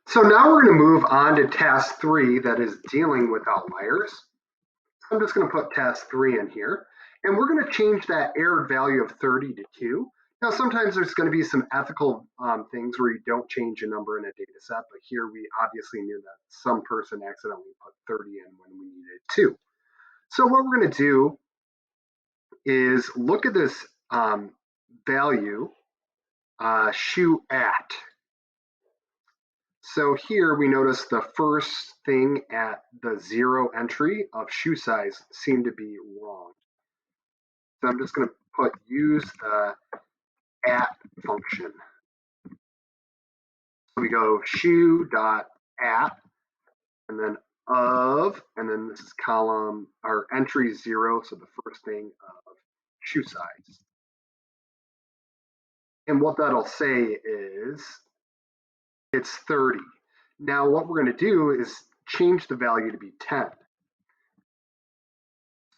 So now we're going to move on to task 3, that is dealing with outliers. So I'm just going to put task 3 in here, and we're going to change that errored value of 30 to 2. Now, sometimes there's going to be some ethical things where you don't change a number in a data set, but here we obviously knew that some person accidentally put 30 in when we needed 2. So what we're going to do is look at this value, shoe at. So here we notice the first thing at the 0 entry of shoe size seemed to be wrong. So I'm just going to put use the at function. So we go shoe dot at, and then of, and then this is column or entry 0, so the first thing of shoe size. And what that'll say is it's 30. Now what we're going to do is change the value to be 10.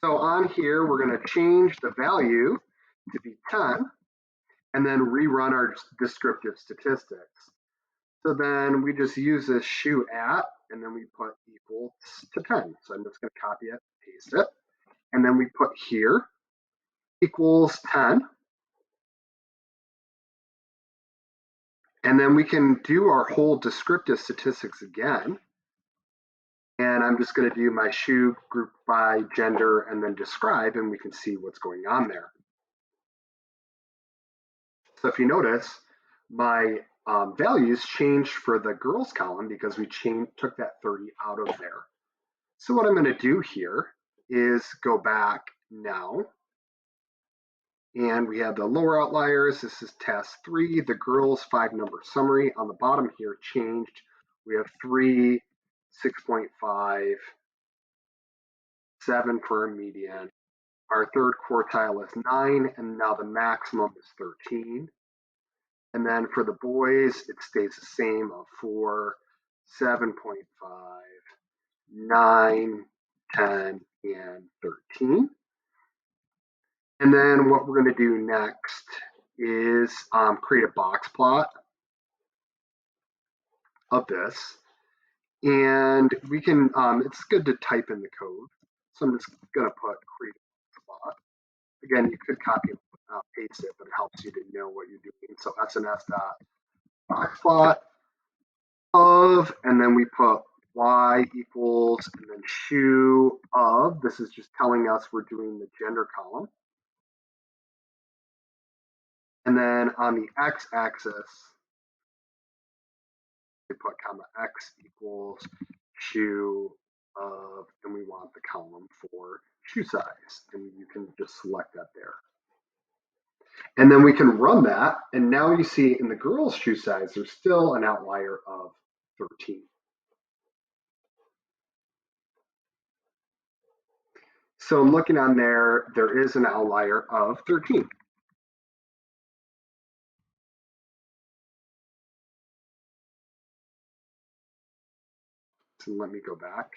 So on here, we're going to change the value to be 10 and then rerun our descriptive statistics. So then we just use this shoe at, and then we put equals to 10. So I'm just going to copy it, paste it, and then we put here equals 10. And then we can do our whole descriptive statistics again. And I'm just going to do my shoe group by gender and then describe, and we can see what's going on there. So if you notice, my values changed for the girls column because we took that 30 out of there. So what I'm going to do here is go back now. And we have the lower outliers. This is task 3, the girls 5-number summary. On the bottom here changed. We have 3, 6.5, 7 for a median. Our third quartile is 9, and now the maximum is 13. And then for the boys, it stays the same of 4, 7.5, 9, 10, and 13. And then what we're going to do next is create a box plot of this. And we can, it's good to type in the code. So I'm just going to put create a plot. Again, you could copy and paste it, but it helps you to know what you're doing. So sns.boxplot of, and then we put y equals, and then shoe of. This is just telling us we're doing the gender column. And then on the x-axis, we put comma x equals shoe of, and we want the column for shoe size. And you can just select that there. And then we can run that. And now you see in the girls' shoe size, there's still an outlier of 13. So looking on there, there is an outlier of 13. So let me go back.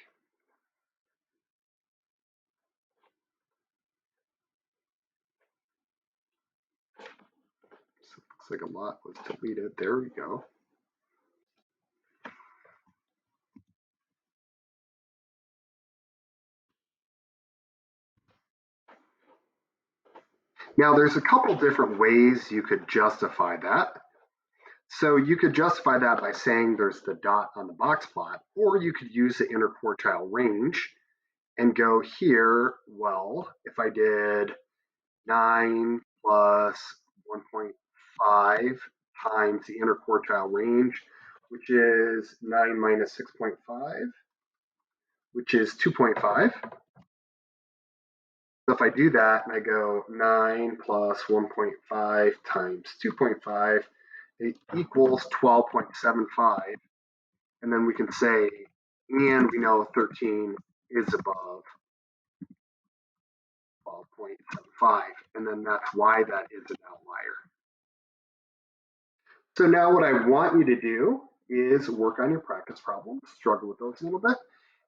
So it looks like a lot was deleted. There we go. Now there's a couple different ways you could justify that. So you could justify that by saying there's the dot on the box plot, or you could use the interquartile range and go here. Well, if I did 9 plus 1.5 times the interquartile range, which is 9 minus 6.5, which is 2.5. So if I do that and I go 9 plus 1.5 times 2.5, it equals 12.75. And then we can say, and we know 13 is above 12.75. And then that's why that is an outlier. So now what I want you to do is work on your practice problems, struggle with those a little bit,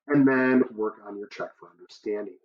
and then work on your check for understanding.